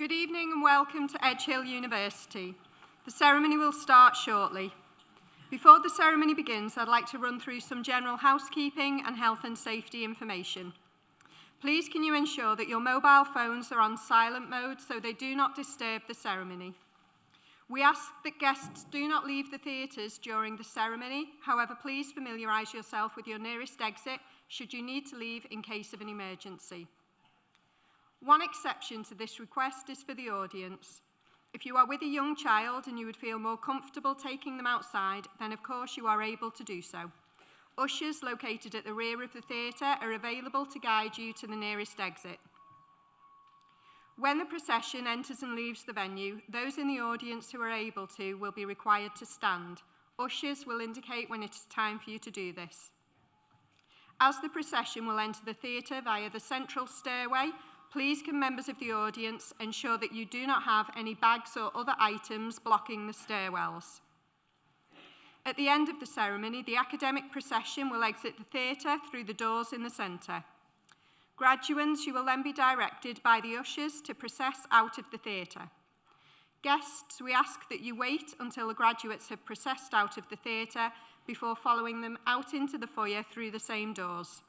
Good evening and welcome to Edge Hill University. The ceremony will start shortly. Before the ceremony begins, I'd like to run through some general housekeeping and health and safety information. Please can you ensure that your mobile phones are on silent mode so they do not disturb the ceremony. We ask that guests do not leave the theatres during the ceremony. However, please familiarise yourself with your nearest exit should you need to leave in case of an emergency. One exception to this request is for the audience. If you are with a young child and you would feel more comfortable taking them outside, then of course you are able to do so. Ushers located at the rear of the theatre are available to guide you to the nearest exit. When the procession enters and leaves the venue, those in the audience who are able to will be required to stand. Ushers will indicate when it is time for you to do this. As the procession will enter the theatre via the central stairway, please can members of the audience ensure that you do not have any bags or other items blocking the stairwells. At the end of the ceremony, the academic procession will exit the theatre through the doors in the centre. Graduates, you will then be directed by the ushers to process out of the theatre. Guests, we ask that you wait until the graduates have processed out of the theatre before following them out into the foyer through the same doors.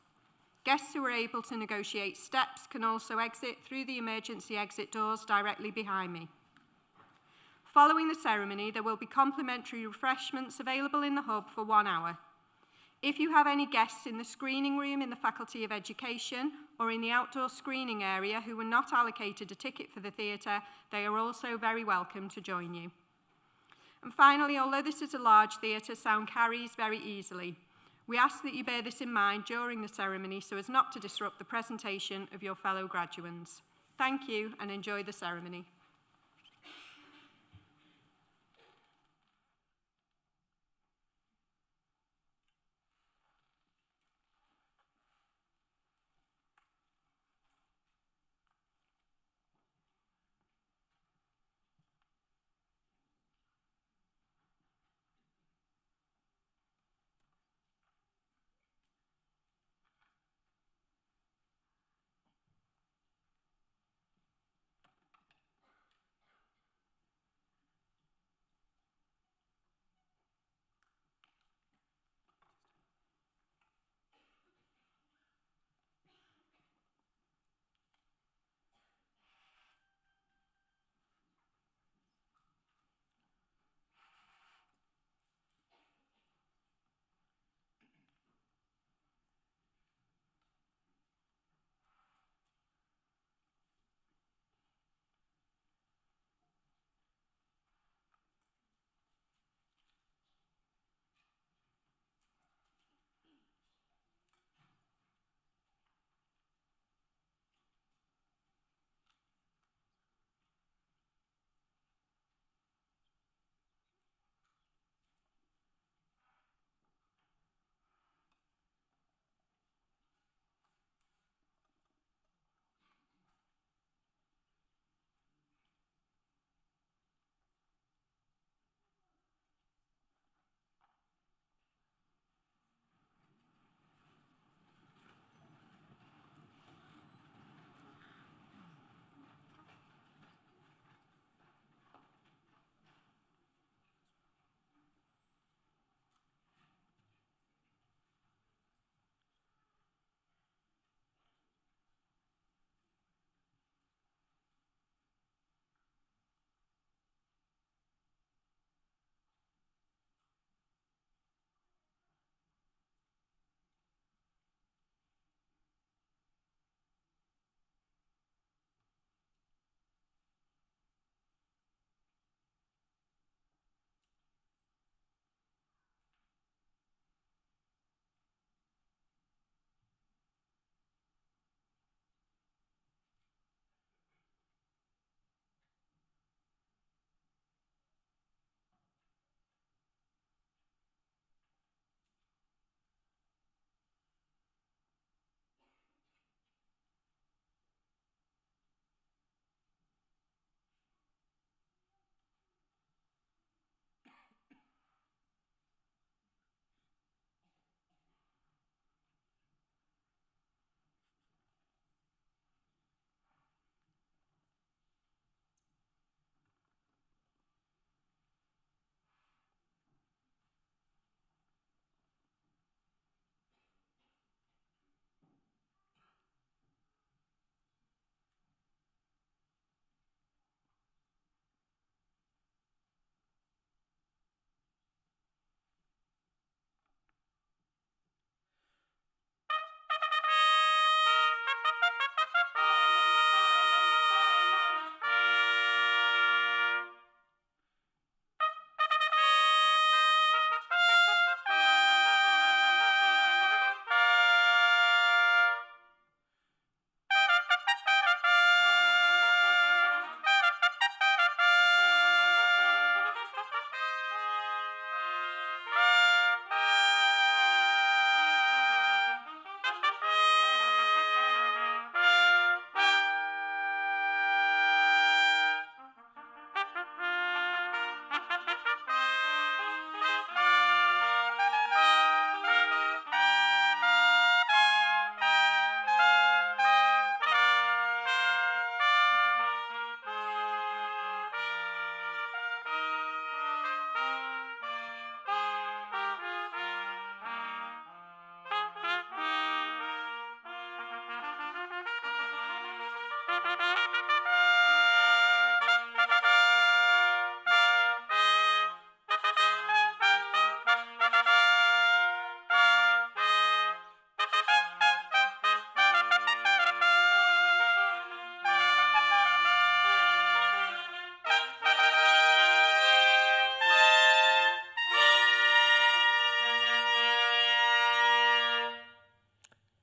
Guests who are able to negotiate steps can also exit through the emergency exit doors directly behind me. Following the ceremony, there will be complimentary refreshments available in the hub for 1 hour. If you have any guests in the screening room in the Faculty of Education or in the outdoor screening area who were not allocated a ticket for the theatre, they are also very welcome to join you. And finally, although this is a large theatre, sound carries very easily. We ask that you bear this in mind during the ceremony so as not to disrupt the presentation of your fellow graduands. Thank you and enjoy the ceremony.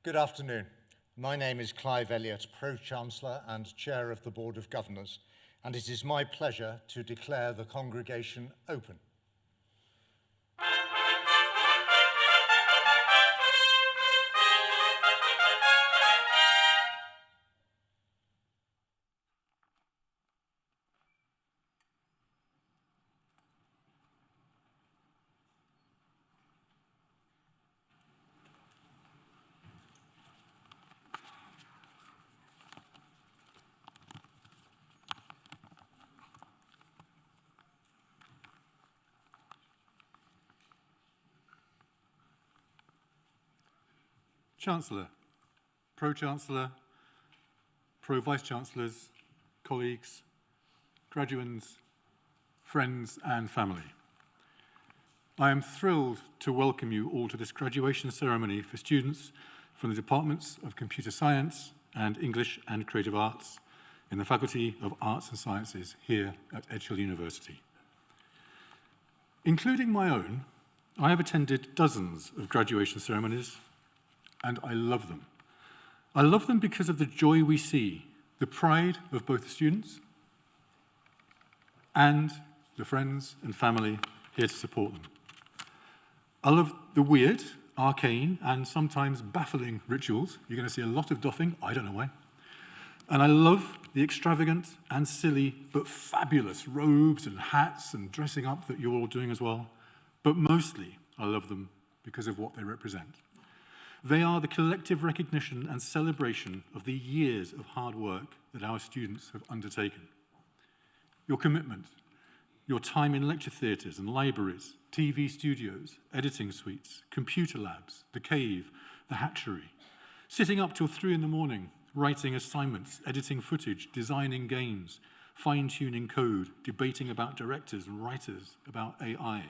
Good afternoon. My name is Clive Elliott, Pro-Chancellor and Chair of the Board of Governors, and it is my pleasure to declare the congregation open. Chancellor, Pro-Chancellor, Pro-Vice-Chancellors, colleagues, graduands, friends and family. I am thrilled to welcome you all to this graduation ceremony for students from the Departments of Computer Science and English and Creative Arts in the Faculty of Arts and Sciences here at Edge Hill University. Including my own, I have attended dozens of graduation ceremonies, and I love them. I love them because of the joy we see, the pride of both the students and the friends and family here to support them. I love the weird, arcane, and sometimes baffling rituals. You're going to see a lot of doffing, I don't know why. And I love the extravagant and silly but fabulous robes and hats and dressing up that you're all doing as well. But mostly, I love them because of what they represent. They are the collective recognition and celebration of the years of hard work that our students have undertaken. Your commitment, your time in lecture theatres and libraries, TV studios, editing suites, computer labs, the cave, the hatchery, sitting up till 3 in the morning, writing assignments, editing footage, designing games, fine-tuning code, debating about directors and writers, about AI.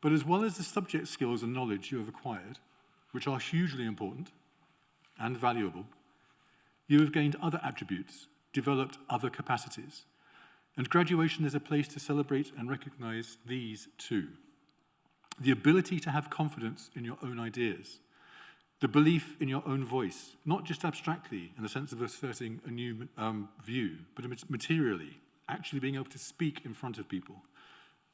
But as well as the subject skills and knowledge you have acquired, which are hugely important and valuable, you have gained other attributes, developed other capacities. And graduation is a place to celebrate and recognize these too. The ability to have confidence in your own ideas, the belief in your own voice, not just abstractly in the sense of asserting a new view, but materially, actually being able to speak in front of people,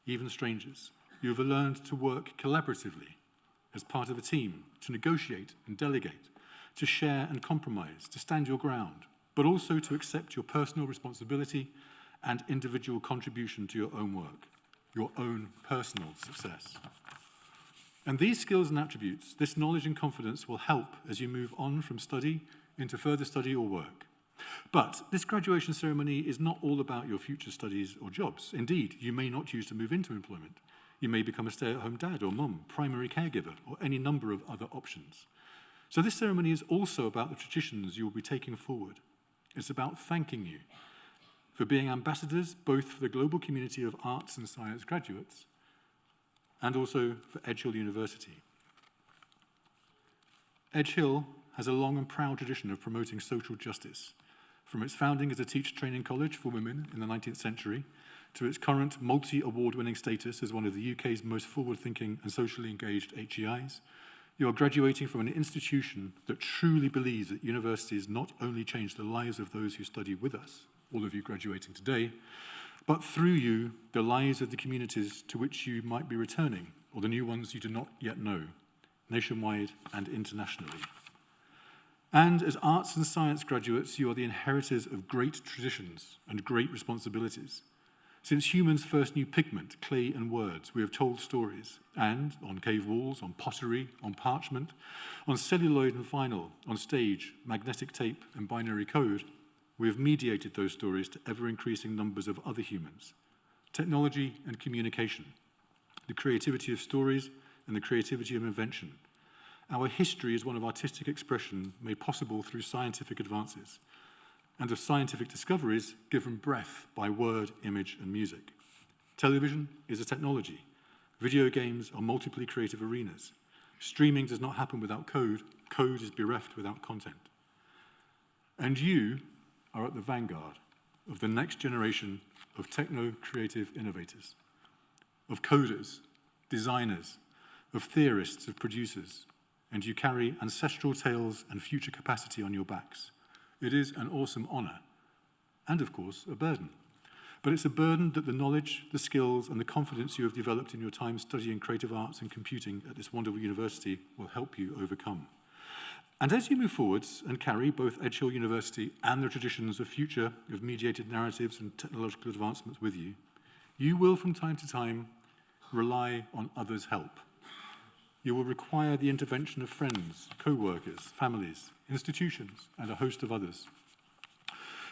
even strangers. You have learned to work collaboratively as part of a team, to negotiate and delegate, to share and compromise, to stand your ground, but also to accept your personal responsibility and individual contribution to your own work, your own personal success. And these skills and attributes, this knowledge and confidence will help as you move on from study into further study or work. But this graduation ceremony is not all about your future studies or jobs. Indeed, you may not choose to move into employment. You may become a stay-at-home dad or mum, primary caregiver, or any number of other options. So this ceremony is also about the traditions you will be taking forward. It's about thanking you for being ambassadors both for the global community of arts and science graduates and also for Edge Hill University. Edge Hill has a long and proud tradition of promoting social justice, from its founding as a teacher training college for women in the 19th century to its current multi-award-winning status as one of the UK's most forward-thinking and socially engaged HEIs. You are graduating from an institution that truly believes that universities not only change the lives of those who study with us, all of you graduating today, but through you, the lives of the communities to which you might be returning, or the new ones you do not yet know, nationwide and internationally. And as arts and science graduates, you are the inheritors of great traditions and great responsibilities. Since humans first knew pigment, clay, and words, we have told stories, and on cave walls, on pottery, on parchment, on celluloid and vinyl, on stage, magnetic tape, and binary code, we have mediated those stories to ever-increasing numbers of other humans. Technology and communication, the creativity of stories and the creativity of invention. Our history is one of artistic expression made possible through scientific advances, and of scientific discoveries given breath by word, image, and music. Television is a technology. Video games are multiply creative arenas. Streaming does not happen without code. Code is bereft without content. And you are at the vanguard of the next generation of techno-creative innovators, of coders, designers, of theorists, of producers, and you carry ancestral tales and future capacity on your backs. It is an awesome honor, and of course, a burden. But it's a burden that the knowledge, the skills, and the confidence you have developed in your time studying creative arts and computing at this wonderful university will help you overcome. And as you move forwards and carry both Edge Hill University and the traditions of future of mediated narratives and technological advancements with you, you will from time to time rely on others' help. You will require the intervention of friends, co-workers, families, institutions, and a host of others.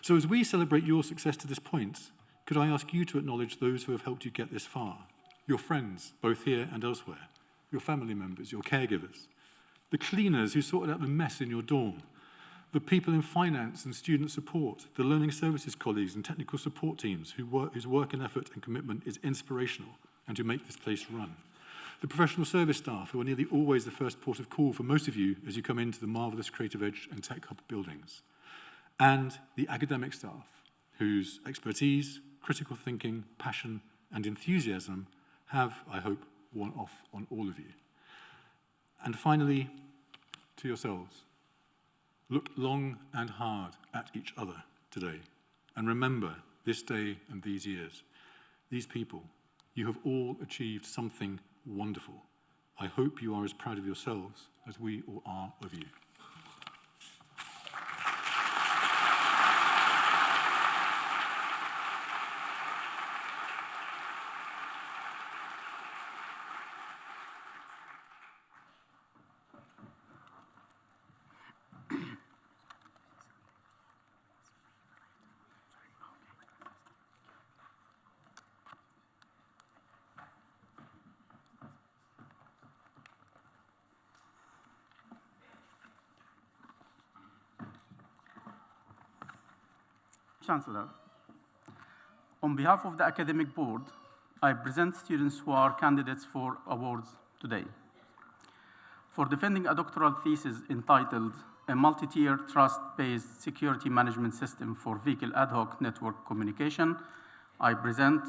So as we celebrate your success to this point, could I ask you to acknowledge those who have helped you get this far? Your friends, both here and elsewhere, your family members, your caregivers, the cleaners who sorted out the mess in your dorm, the people in finance and student support, the learning services colleagues and technical support teams whose work and effort and commitment is inspirational and who make this place run. The professional service staff who are nearly always the first port of call for most of you as you come into the marvelous Creative Edge and Tech Hub buildings. And the academic staff whose expertise, critical thinking, passion, and enthusiasm have, I hope, worn off on all of you. And finally, to yourselves, look long and hard at each other today, and remember this day and these years. These people, you have all achieved something wonderful. I hope you are as proud of yourselves as we all are of you. Chancellor, on behalf of the Academic Board, I present students who are candidates for awards today. For defending a doctoral thesis entitled A Multi-Tier Trust-Based Security Management System for Vehicle Ad Hoc Network Communication, I present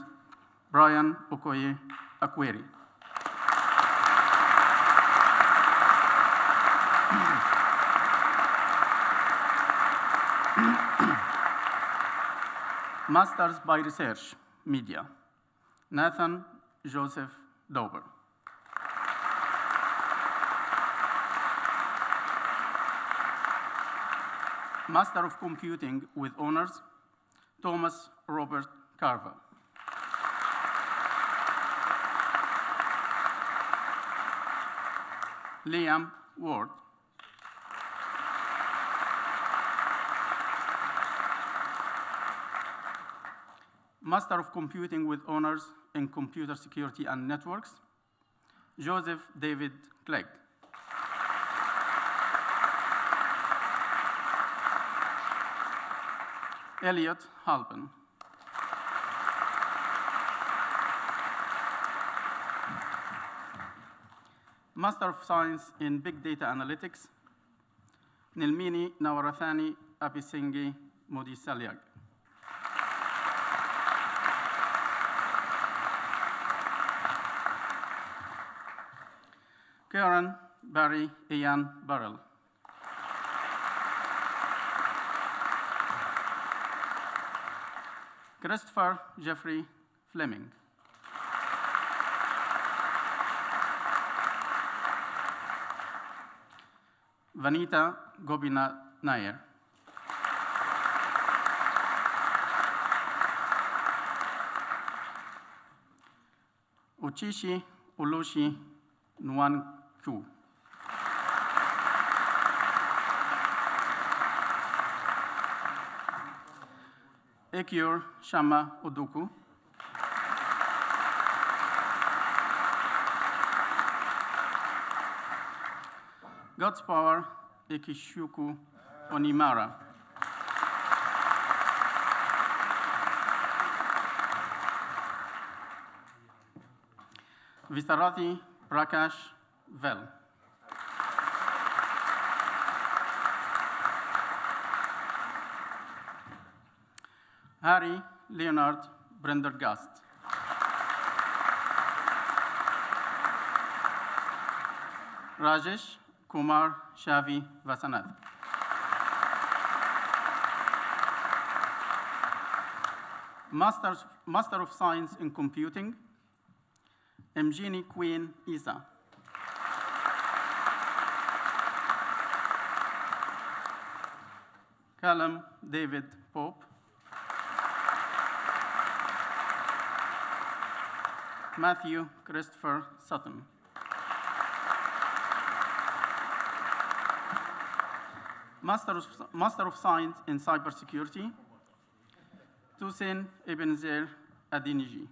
Brian Okoye-Akweri. Masters by Research, Media, Nathan Joseph Dauber. Master of Computing with Honors, Thomas Robert Carver. Liam Ward. Master of Computing with Honors in Computer Security and Networks, Joseph David Clegg. Elliot Halpin. Master of Science in Big Data Analytics, Nilmini Nawarathani Apisingi Modi Salyag. Karen Barry Ian Burrell. Christopher Jeffrey Fleming. Vanita Gobina Nair. Uchishi Ulushi Nwanku. Ekior Shama Oduku. God's Power Ikishuku Onimara. Vistarati Prakash Vel. Harry Leonard Brendergast. Rajesh Kumar Shavi Vasanath. Master of Science in Computing, Mjini Queen Isa. Callum David Pope. Matthew Christopher Sutton. Master of Science in Cybersecurity, Toussaint Ebenezer Adiniji.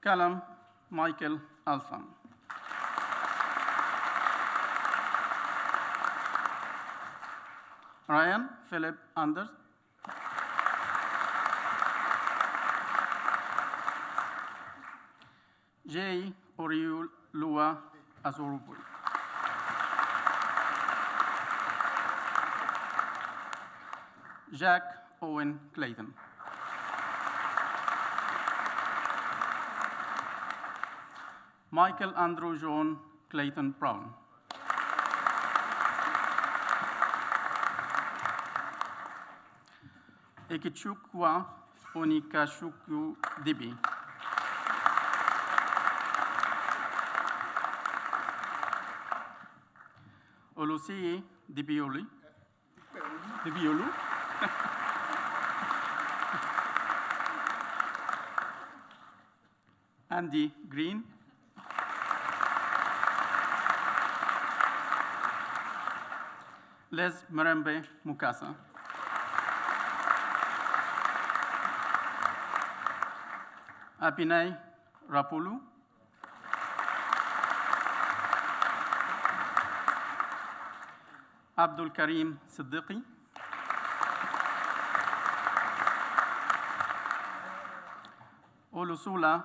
Callum Michael Alfan. Ryan Philip Anders. J. Oriul Lua Azorubul. Jack Owen Clayton. Michael Andrew John Clayton Brown. Ekichukwa Onikashuku Dibi. Olusi Dibiolu. Dibiolu. Andy Green. Les Marembe Mukasa. Apinay Rapulu. Abdul Karim Siddiqui. Olusula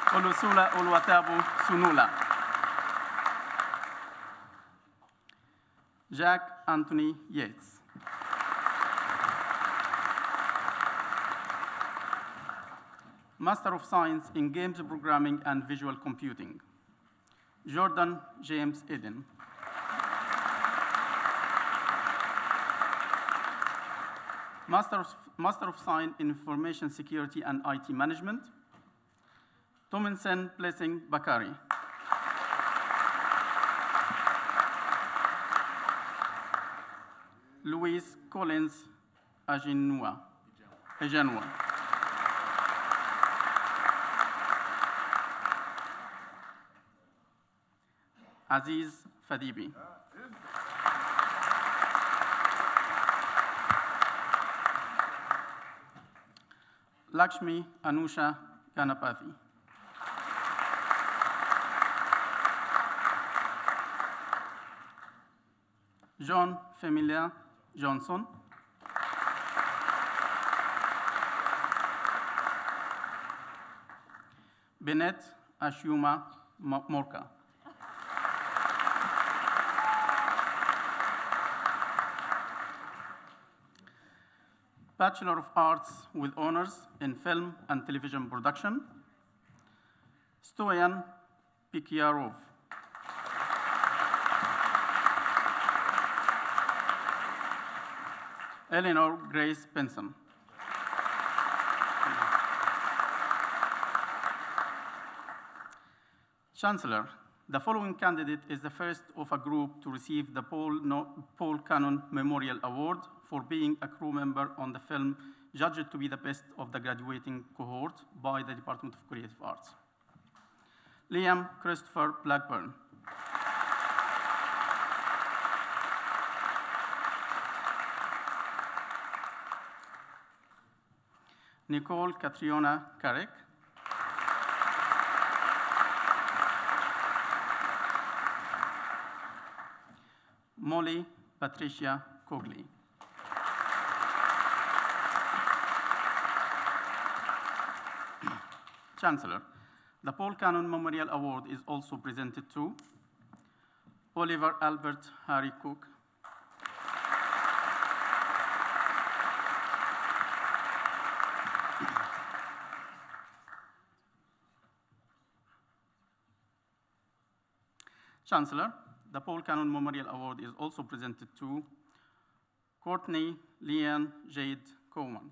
Oluwatabu Sunula. Jack Anthony Yates. Master of Science in Games Programming and Visual Computing, Jordan James Eden. Master of Science in Information Security and IT Management, Tominsen Blessing Bakari. Louise Collins Ejenwa. Aziz Fadibi. Lakshmi Anusha Ganapathy. John Familia Johnson. Bennett Ashuma Morka. Bachelor of Arts with honors in film and television production, Stoyan Pikyarov. Eleanor Grace Benson. Chancellor, the following candidate is the first of a group to receive the Paul Cannon Memorial Award for being a crew member on the film judged to be the best of the graduating cohort by the Department of Creative Arts. Liam Christopher Blackburn. Nicole Catriona Carrick. Molly Patricia Cogley. Chancellor, the Paul Cannon Memorial Award is also presented to Oliver Albert Harry Cook, Chancellor, the Paul Cannon Memorial Award is also presented to Courtney Leanne Jade Coleman.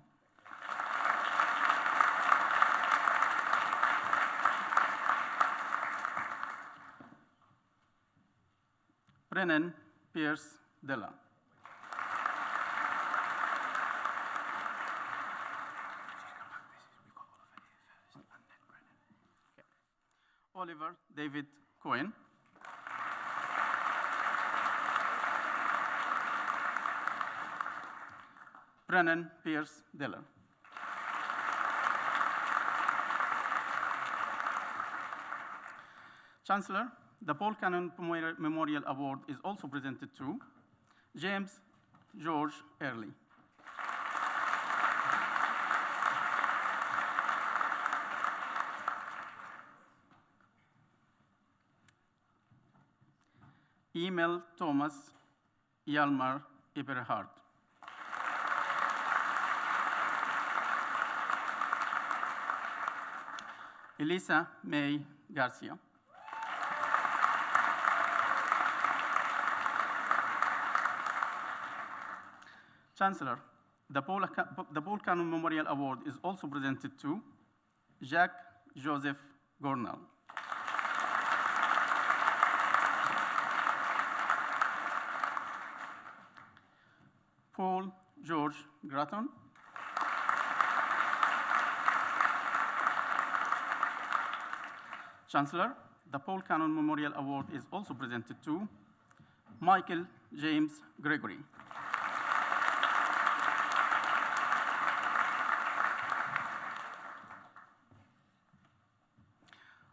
Brennan Pierce Della. Oliver David Cohen. Brennan Pierce Diller. Chancellor, the Paul Cannon Memorial Award is also presented to James George Early. Emil Thomas Yalmar Eberhard. Elisa May Garcia. Chancellor, the Paul Cannon Memorial Award is also presented to Jacques Joseph Gornal. Paul George Gratton. Chancellor, the Paul Cannon Memorial Award is also presented to Michael James Gregory.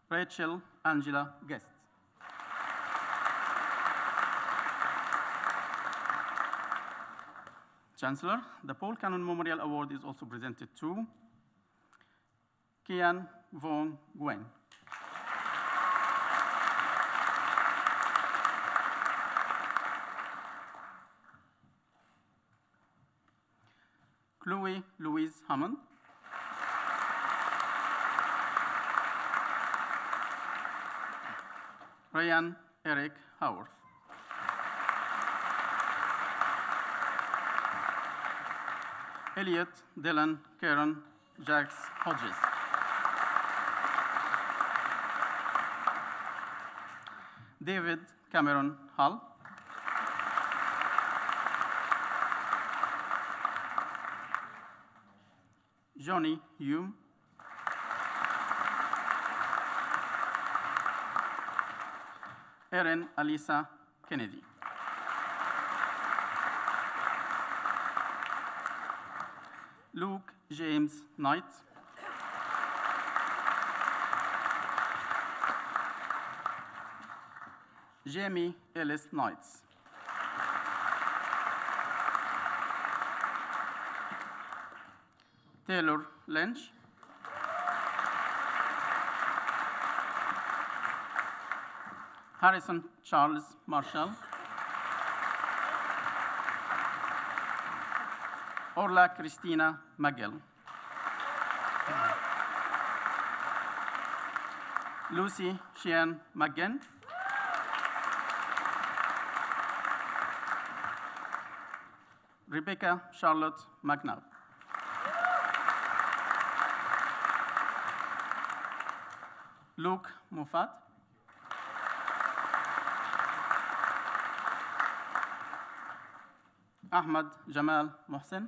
Rachel Angela Guest. Chancellor, the Paul Cannon Memorial Award is also presented to Kian Von Gwen. Chloe Louise Hammond. Ryan Eric Howard. Elliot Dylan Karen Jacques Hodges. David Cameron Hull. Johnny Hume. Erin Alisa Kennedy. Luke James Knight. Jamie Ellis Knights. Taylor Lynch. Harrison Charles Marshall, Orla Christina McGill, Lucy Sheehan McGinn, Rebecca Charlotte McNabb, Luke Moffat, Ahmad Jamal Mohsen,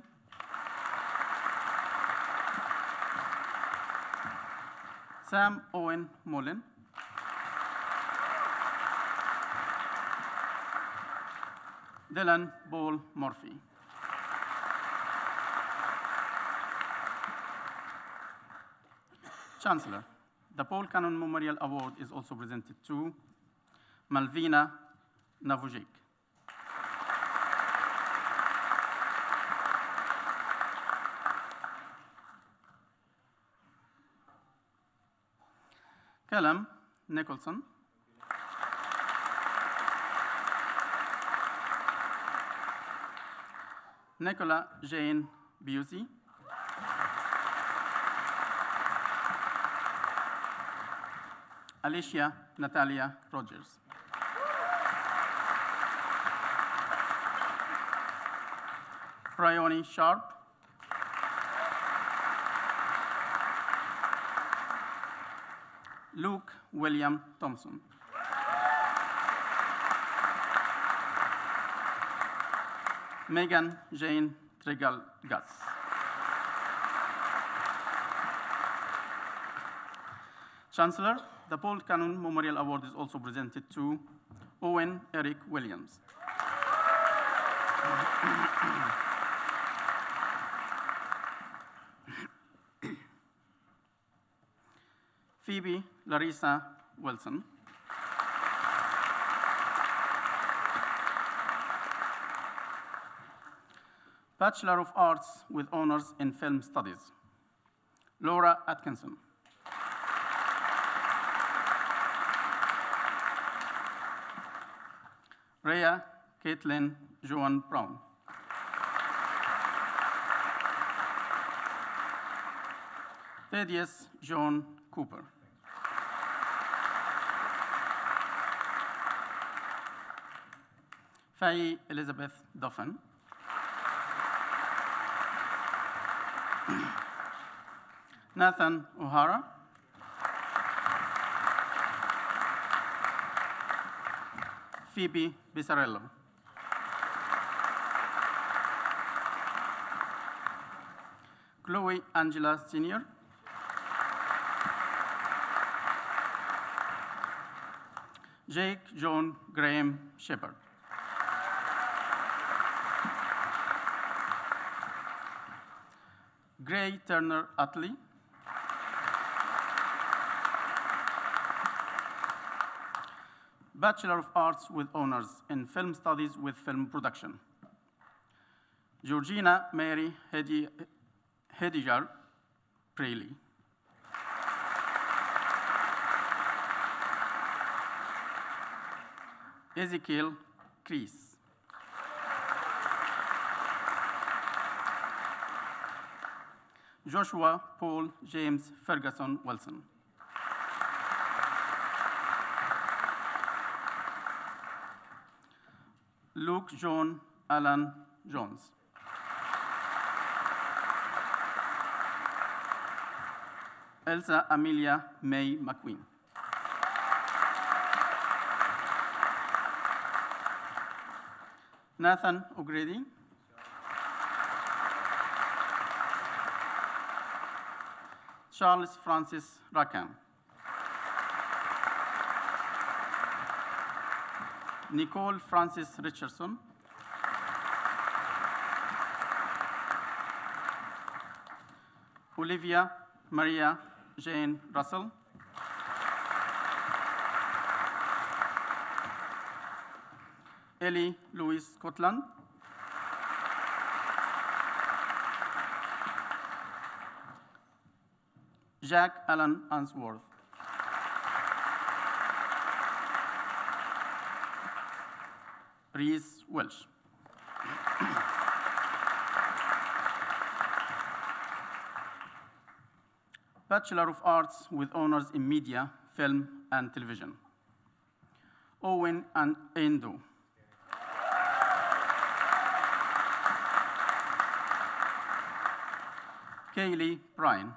Sam Owen Mullen, Dylan Paul Murphy. Chancellor, the Paul Cannon Memorial Award is also presented to Malvina Navujik, Callum Nicholson, Nicola Jane Busey, Alicia Natalia Rogers, Bryony Sharp, Luke William Thompson, Megan Jane Trigal Gus, Chancellor, the Paul Cannon Memorial Award is also presented to Owen Eric Williams, Phoebe Larissa Wilson, Bachelor of Arts with Honors in Film Studies, Laura Atkinson, Rhea Caitlin Joan Brown, Thaddeus John Cooper, Faye Elizabeth Duffin, Nathan O'Hara, Phoebe Bissarello, Chloe Angela Sr., Jake John Graham Shepard, Gray Turner Utley, Bachelor of Arts with Honors in Film Studies with Film Production, Georgina Mary Hedijar Preely, Ezekiel Kreese, Joshua Paul James Ferguson Wilson, Luke John Alan Jones, Elsa Amelia May McQueen, Nathan O'Grady, Charles Francis Rakan, Nicole Francis Richardson, Olivia Maria Jane Russell, Ellie Louise Scotland, Jack Allen Answorth, Reese Welsh. Bachelor of Arts with honors in Media, Film, and Television. Owen and Endo. Kaylee Bryan.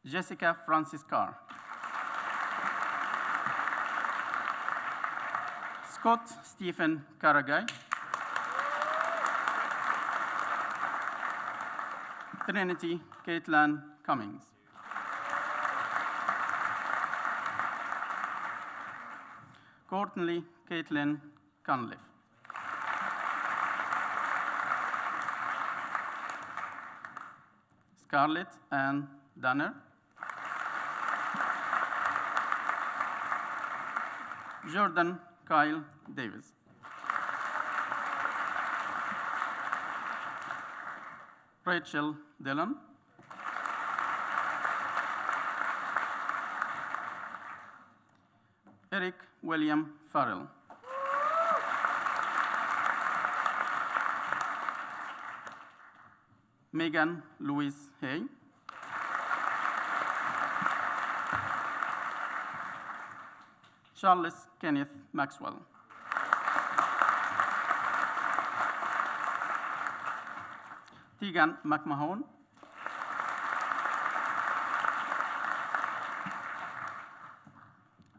Jessica Francis Carr. Scott Stephen Karagay. Trinity Caitlin Cummings. Courtney Caitlin Cunliffe. Scarlett Ann Danner. Jordan Kyle Davis. Rachel Dillon. Eric William Farrell. Megan Louise Hay. Charles Kenneth Maxwell. Tegan McMahon.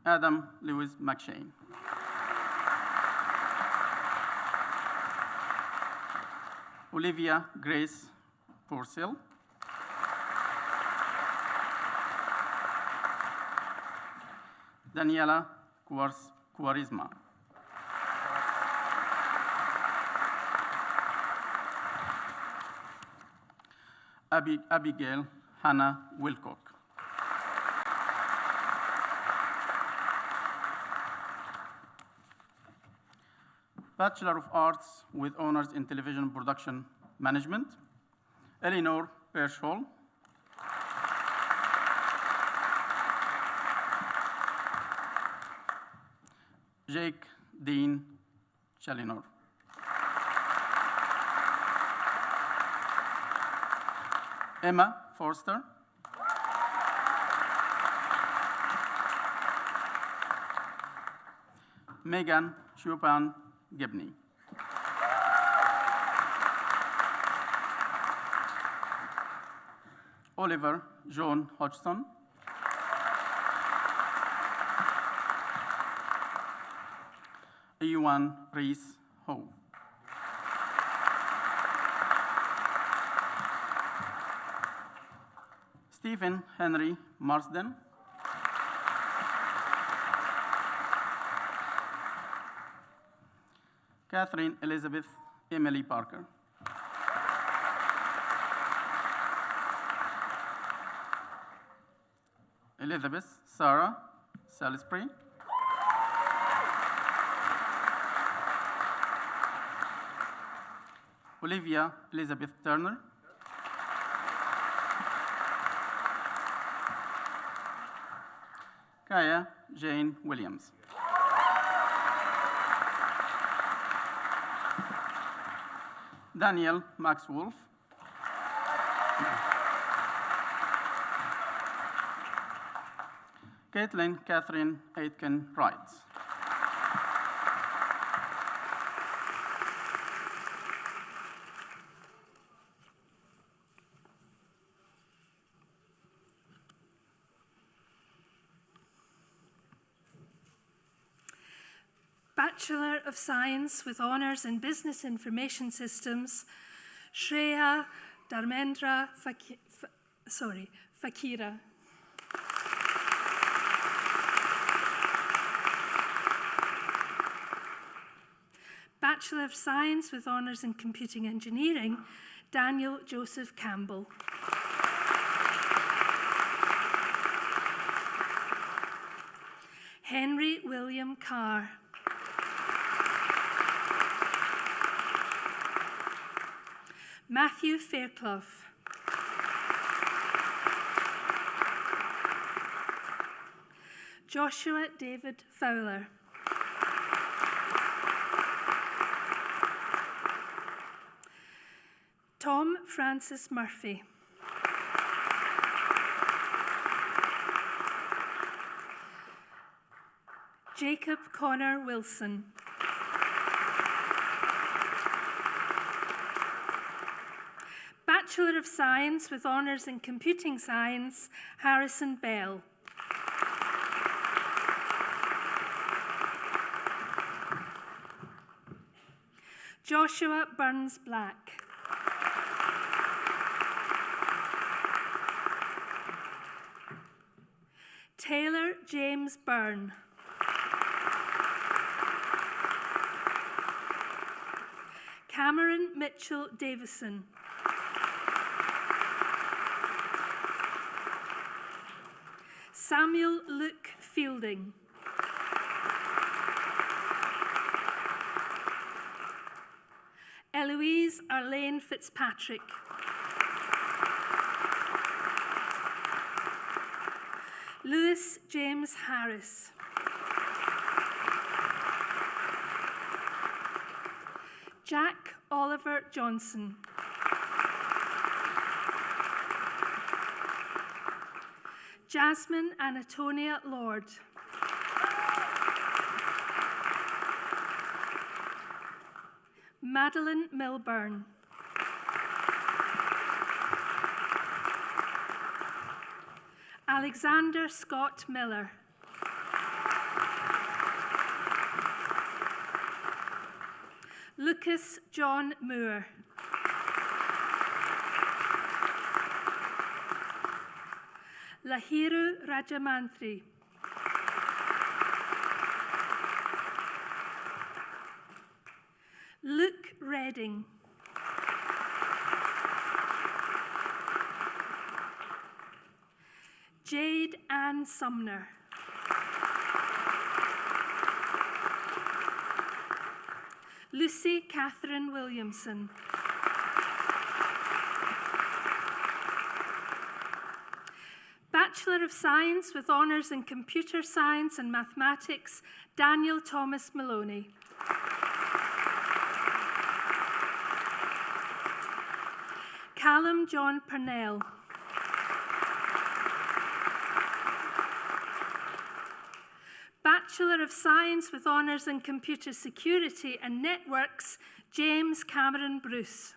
Adam Lewis McShane. Olivia Grace Purcell. Daniela Quarisma. Abigail Hannah Wilcock. Bachelor of Arts with honors in Television Production Management, Eleanor Pershall. Jake Dean Chalinor. Emma Forster. Megan Chopin Gibney. Oliver John Hodgson. Ewan Reese Ho. Stephen Henry Marsden. Catherine Elizabeth Emily Parker. Elizabeth Sarah Salisbury. Olivia Elizabeth Turner. Kaya Jane Williams. Daniel Max Wolf. Caitlin Catherine Aitken Wright. Bachelor of Science with Honours in Business Information Systems, Shreya Dharmendra Fakira. Bachelor of Science with Honours in Computing Engineering, Daniel Joseph Campbell. Henry William Carr. Matthew Fairclough. Joshua David Fowler. Tom Francis Murphy. Jacob Connor Wilson. Bachelor of Science with Honours in Computing Science, Harrison Bell. Joshua Burns Black. Taylor James Byrne. Cameron Mitchell Davison. Samuel Luke Fielding. Eloise Arlene Fitzpatrick. Lewis James Harris. Jack Oliver Johnson. Jasmine Anatonia Lord. Madeline Milburn. Alexander Scott Miller. Lucas John Moore. Lahiru Rajamanthri. Luke Redding. Jade Ann Sumner. Lucy Catherine Williamson. Bachelor of Science with Honours in Computer Science and Mathematics, Daniel Thomas Maloney. Callum John Purnell. Bachelor of Science with Honours in Computer Security and Networks, James Cameron Bruce.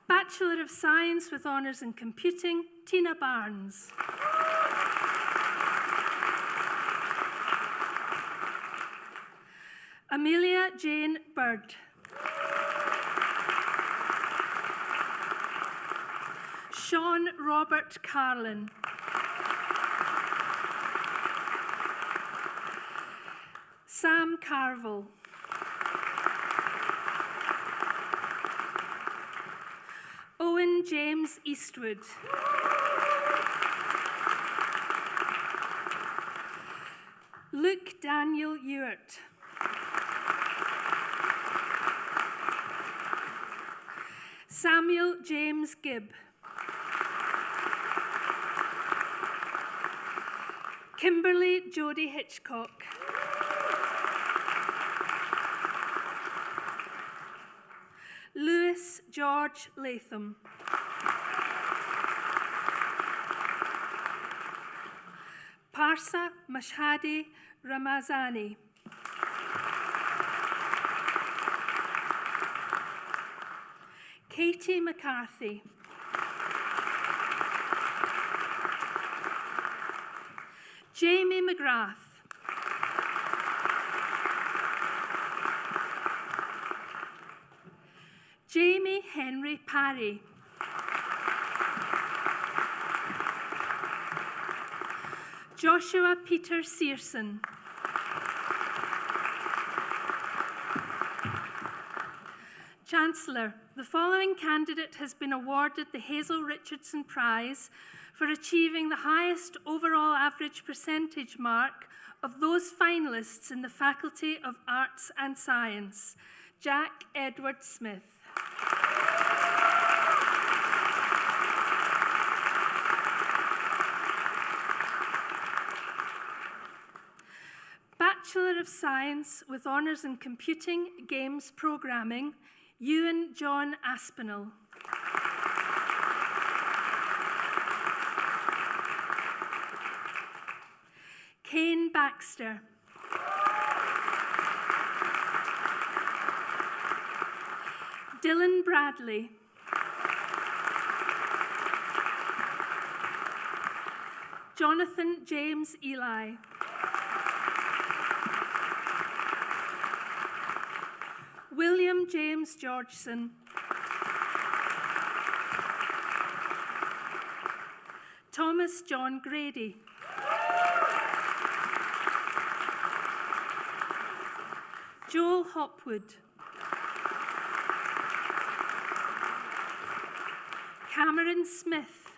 Bachelor of Science with Honours in Computing, Tina Barnes. Amelia Jane Bird. Sean Robert Carlin. Sam Carville. Owen James Eastwood. Luke Daniel Ewart. Samuel James Gibb. Kimberly Jodie Hitchcock. Lewis George Latham. Parsa Mashhadi Ramazani. Katie McCarthy. Jamie McGrath. Jamie Henry Parry. Joshua Peter Searson. Chancellor, the following candidate has been awarded the Hazel Richardson Prize for achieving the highest overall average percentage mark of those finalists in the Faculty of Arts and Science. Jack Edward Smith. Science with Honours in Computing, Games, Programming, Ewan John Aspinall. Kane Baxter. Dylan Bradley. Jonathan James Eli. William James Georgeson. Thomas John Grady. Joel Hopwood. Cameron Smith.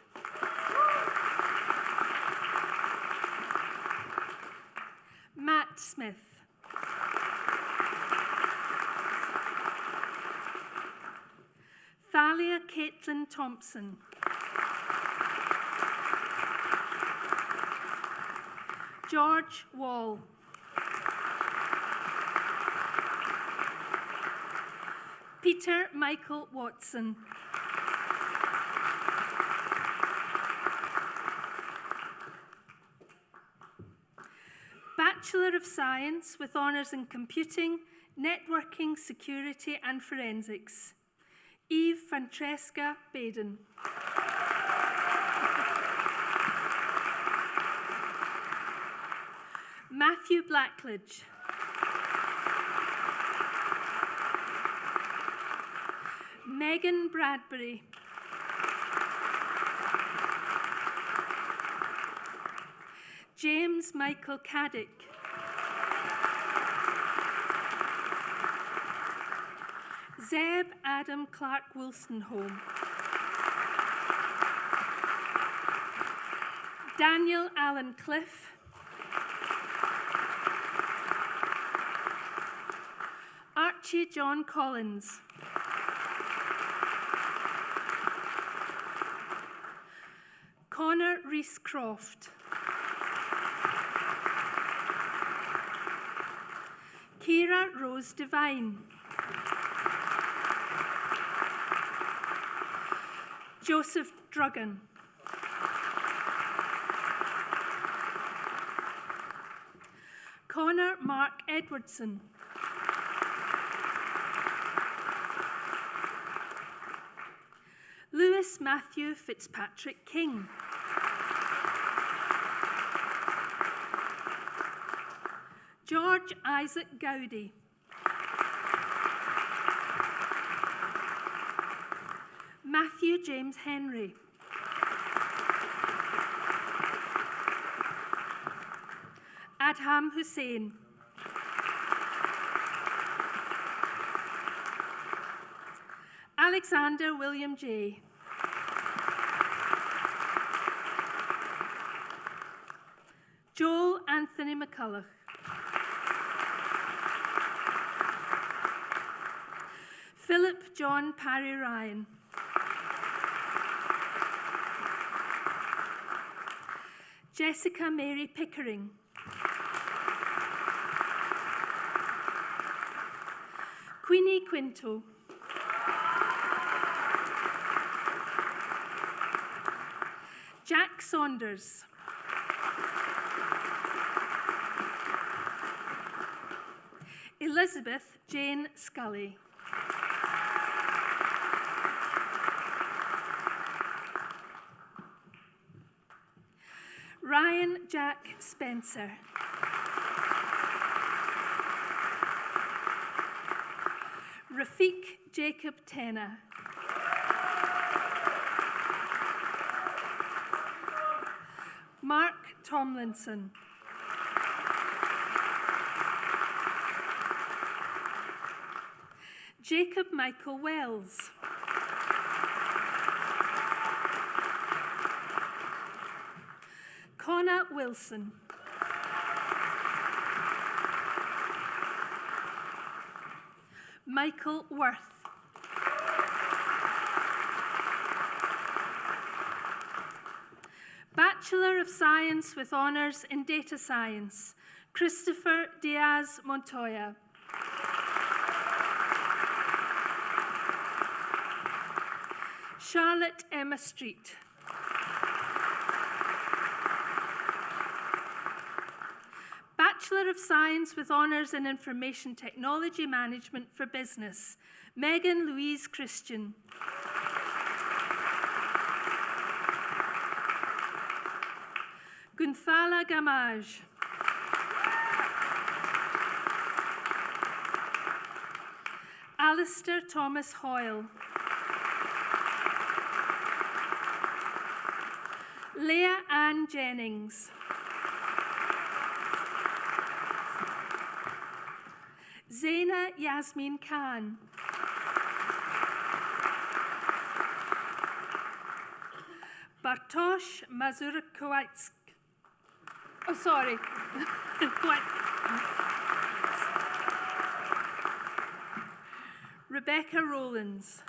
Matt Smith. Thalia Caitlin Thompson. George Wall. Peter Michael Watson. Bachelor of Science with Honours in Computing, Networking, Security and Forensics, Eve Francesca Baden. Matthew Blackledge. Megan Bradbury. James Michael Caddick. Zeb Adam Clark Wilsonholm. Daniel Allen Cliff. Archie John Collins. Connor Reese Croft. Kira Rose Devine. Joseph Druggan. Connor Mark Edwardson. Lewis Matthew Fitzpatrick King. George Isaac Gowdy. Matthew James Henry. Adham Hussain. Alexander William J. Joel Anthony McCulloch. Philip John Parry Ryan. Jessica Mary Pickering. Queenie Quinto. Jack Saunders. Elizabeth Jane Scully. Ryan Jack Spencer. Rafiq Jacob Tena. Mark Tomlinson. Jacob Michael Wells. Connor Wilson. Michael Worth. Bachelor of Science with Honours in Data Science, Christopher Diaz Montoya. Charlotte Emma Street. Bachelor of Science with Honours in Information Technology Management for Business, Megan Louise Christian. Gunthala Gamage. Alistair Thomas Hoyle. Leah Ann Jennings. Zaina Yasmin Khan. Bartosz Mazurkowicz. Oh, sorry. Rebecca Rowlands.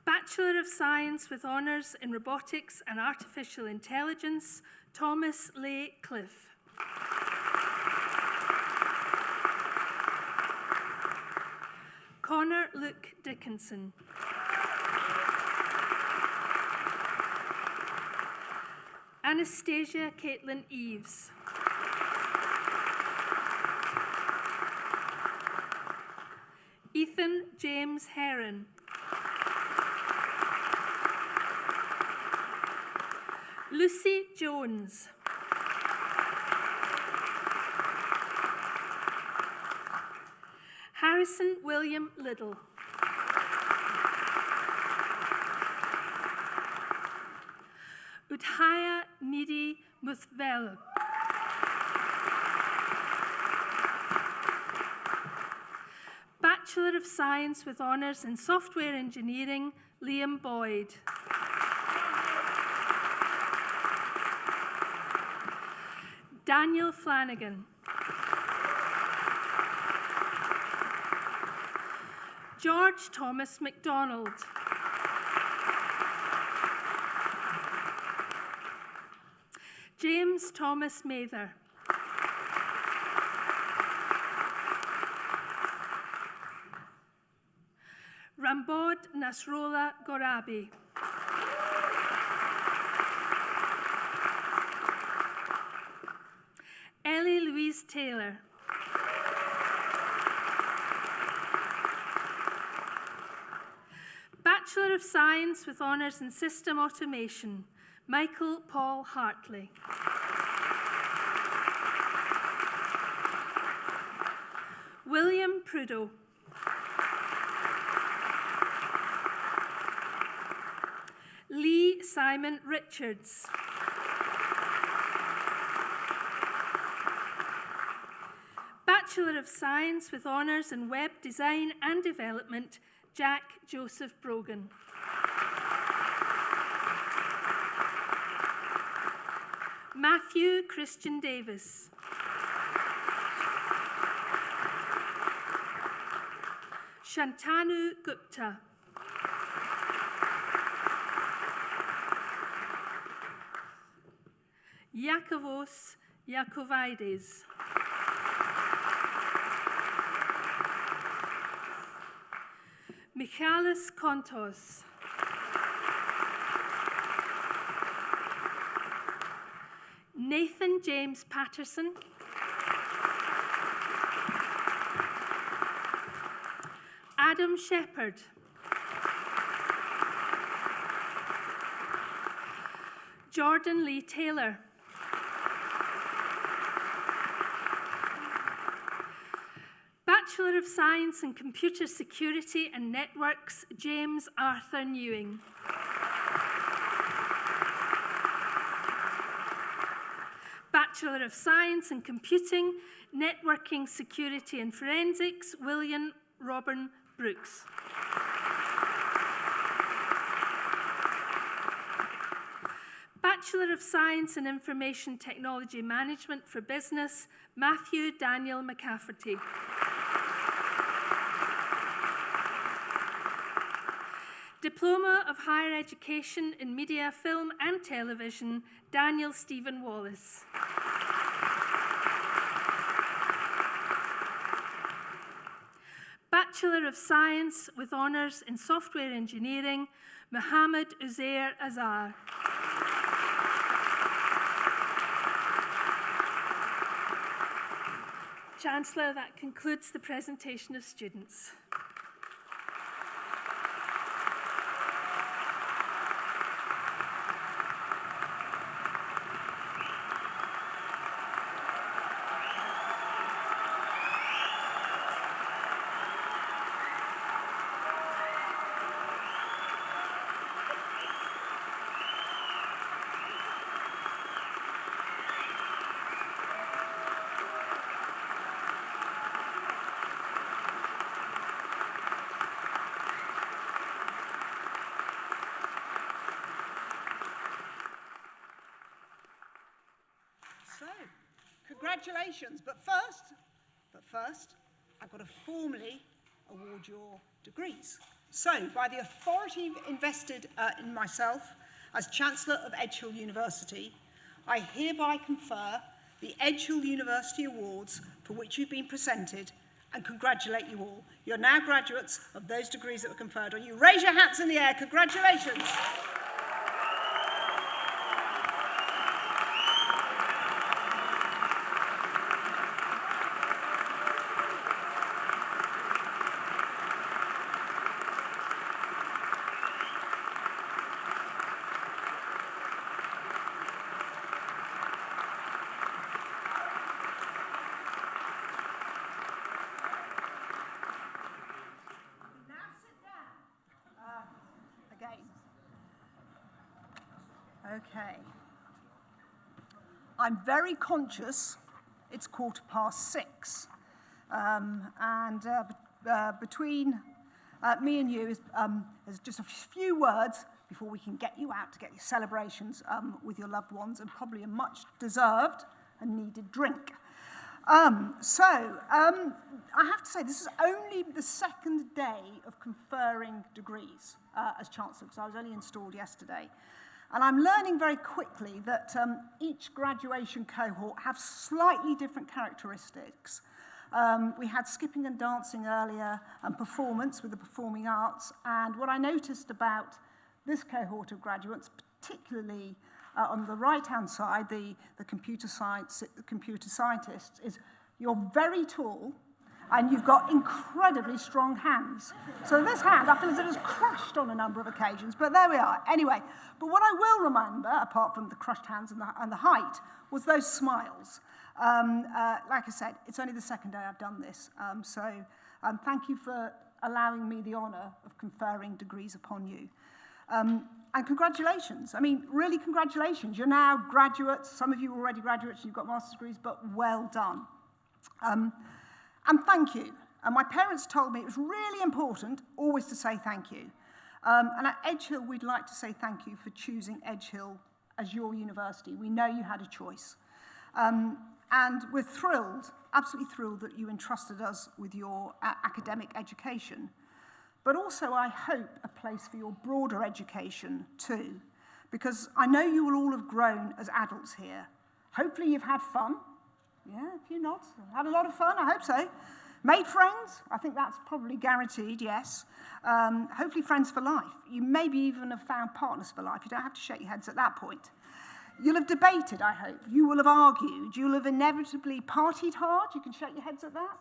Bachelor of Science with Honours in Robotics and Artificial Intelligence, Thomas Leigh Cliff. Connor Luke Dickinson. Anastasia Caitlin Eves. Ethan James Heron. Lucy Jones. Harrison William Liddle. Udhaya Nidhi Muthvel. Bachelor of Science with Honours in Software Engineering, Liam Boyd. Daniel Flanagan. George Thomas MacDonald. James Thomas Mather. Rambod Nasrola Gorabi. Ellie Louise Taylor. Bachelor of Science with Honours in System Automation, Michael Paul Hartley. William Prudo. Lee Simon Richards. Bachelor of Science with Honours in Web Design and Development, Jack Joseph Brogan. Matthew Christian Davis. Shantanu Gupta. Yakovos Yakovides. Michalis Kontos. Nathan James Patterson. Adam Shepherd. Jordan Lee Taylor. Bachelor of Science in Computer Security and Networks, James Arthur Newing. Bachelor of Science in Computing, Networking, Security and Forensics, William Robin Brooks. Bachelor of Science in Information Technology Management for Business, Matthew Daniel Diploma of Higher Education in Media, Film and Television, Daniel Stephen Wallace. Bachelor of Science with Honours in Software Engineering, Mohammed Uzair Azhar. Chancellor, that concludes the presentation of students. So, congratulations. But first, I've got to formally award your degrees. So, by the authority invested in myself as Chancellor of Edge Hill University, I hereby confer the Edge Hill University Awards for which you've been presented and congratulate you all. You're now graduates of those degrees that were conferred on you. Raise your hats in the air. Congratulations. Okay. I'm very conscious it's 6:15, between me and you there's just a few words before we can get you out to get your celebrations with your loved ones and probably a much deserved and needed drink. I have to say this is only the second day of conferring degrees as Chancellor, because I was only installed yesterday. And I'm learning very quickly that each graduation cohort have slightly different characteristics. We had skipping and dancing earlier and performance with the performing arts. And what I noticed about this cohort of graduates, particularly on the right-hand side, the computer scientists, is you're very tall and you've got incredibly strong hands. So this hand, I feel as if it's crushed on a number of occasions, but there we are. Anyway, but what I will remember, apart from the crushed hands and the height, was those smiles. Like I said, it's only the second day I've done this, so thank you for allowing me the honour of conferring degrees upon you. And congratulations. I mean, really congratulations. You're now graduates. Some of you are already graduates, you've got master's degrees, but well done. And thank you. And my parents told me it was really important always to say thank you. And at Edge Hill, we'd like to say thank you for choosing Edge Hill as your university. We know you had a choice. And we're thrilled, absolutely thrilled, that you entrusted us with your academic education. But also, I hope, a place for your broader education too. Because I know you will all have grown as adults here. Hopefully you've had fun. Yeah, a few nods. Had a lot of fun, I hope so. Made friends? I think that's probably guaranteed, yes. Hopefully friends for life. You maybe even have found partners for life. You don't have to shake your heads at that point. You'll have debated, I hope. You will have argued. You'll have inevitably partied hard. You can shake your heads at that.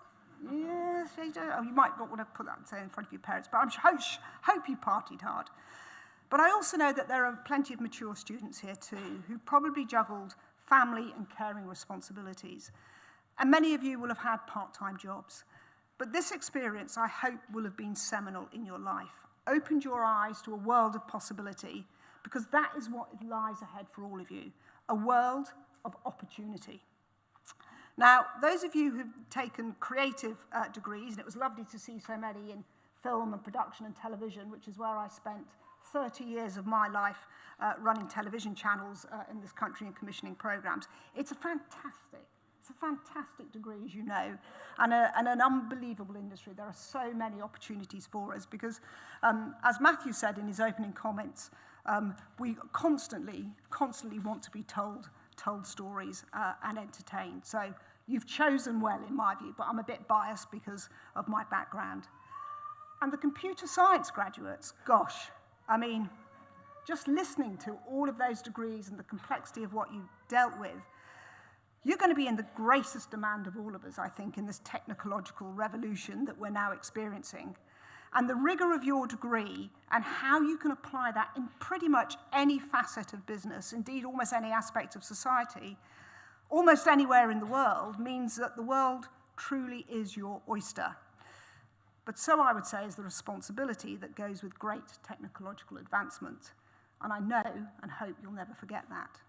Yes, oh, you might not want to put that in front of your parents, but I hope you partied hard. But I also know that there are plenty of mature students here too who probably juggled family and caring responsibilities. And many of you will have had part-time jobs. But this experience, I hope, will have been seminal in your life, opened your eyes to a world of possibility, because that is what lies ahead for all of you, a world of opportunity. Now, those of you who've taken creative degrees, and it was lovely to see so many in film and production and television, which is where I spent 30 years of my life running television channels in this country and commissioning programs. It's a fantastic It's a fantastic degree, as you know, and an unbelievable industry. There are so many opportunities for us because, as Matthew said in his opening comments, we constantly want to be told stories and entertained. So you've chosen well, in my view, but I'm a bit biased because of my background. And the computer science graduates, gosh, I mean, just listening to all of those degrees and the complexity of what you dealt with, you're going to be in the greatest demand of all of us, I think, in this technological revolution that we're now experiencing. And the rigor of your degree and how you can apply that in pretty much any facet of business, indeed almost any aspect of society, almost anywhere in the world, means that the world truly is your oyster. But so I would say is the responsibility that goes with great technological advancement. And I know and hope you'll never forget that.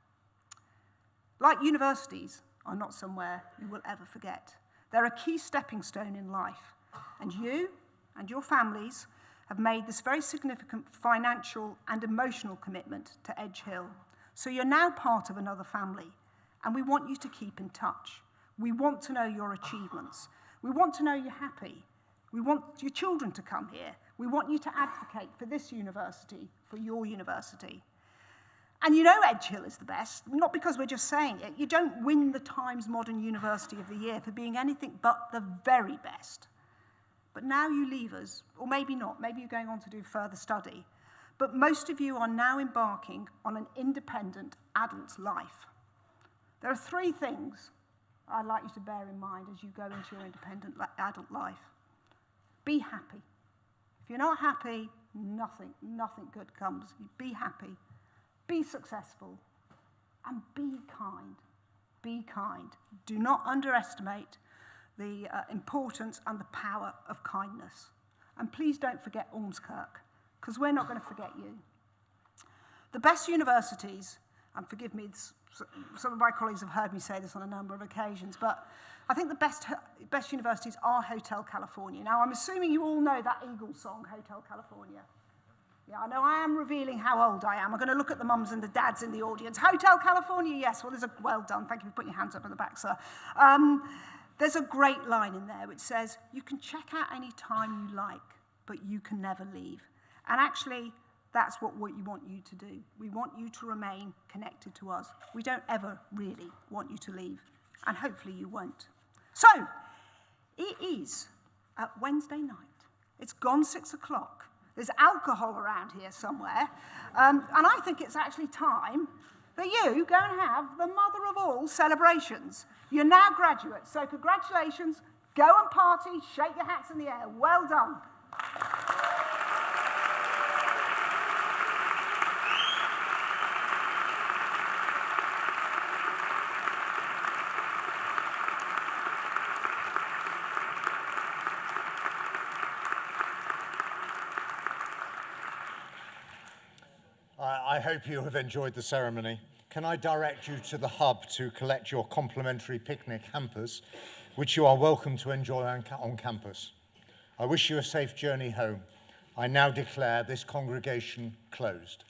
Like universities are not somewhere you will ever forget. They're a key stepping stone in life. And you and your families have made this very significant financial and emotional commitment to Edge Hill. So you're now part of another family, and we want you to keep in touch. We want to know your achievements. We want to know you're happy. We want your children to come here. We want you to advocate for this university, for your university. And you know Edge Hill is the best, not because we're just saying it. You don't win the Times Modern University of the Year for being anything but the very best. But now you leave us, or maybe not, maybe you're going on to do further study, but most of you are now embarking on an independent adult life. There are three things I'd like you to bear in mind as you go into your independent adult life. Be happy. If you're not happy, nothing good comes. Be happy, be successful, and be kind. Be kind. Do not underestimate the importance and the power of kindness. And please don't forget Ormskirk, because we're not going to forget you. The best universities, and forgive me, some of my colleagues have heard me say this on a number of occasions, but I think the best universities are Hotel California. Now, I'm assuming you all know that Eagles song, Hotel California. Yeah, I know I am revealing how old I am. I'm going to look at the mums and the dads in the audience. Hotel California, yes. Well, well done. Thank you for putting your hands up in the back, sir. There's a great line in there which says, you can check out any time you like, but you can never leave. And actually, that's what we want you to do. We want you to remain connected to us. We don't ever really want you to leave, and hopefully you won't. So, it is Wednesday night. It's gone 6 o'clock. There's alcohol around here somewhere, and I think it's actually time that you go and have the mother of all celebrations. You're now graduates, so congratulations. Go and party, shake your hats in the air. Well done. I hope you have enjoyed the ceremony. Can I direct you to the hub to collect your complimentary picnic hampers, which you are welcome to enjoy on campus. I wish you a safe journey home. I now declare this congregation closed.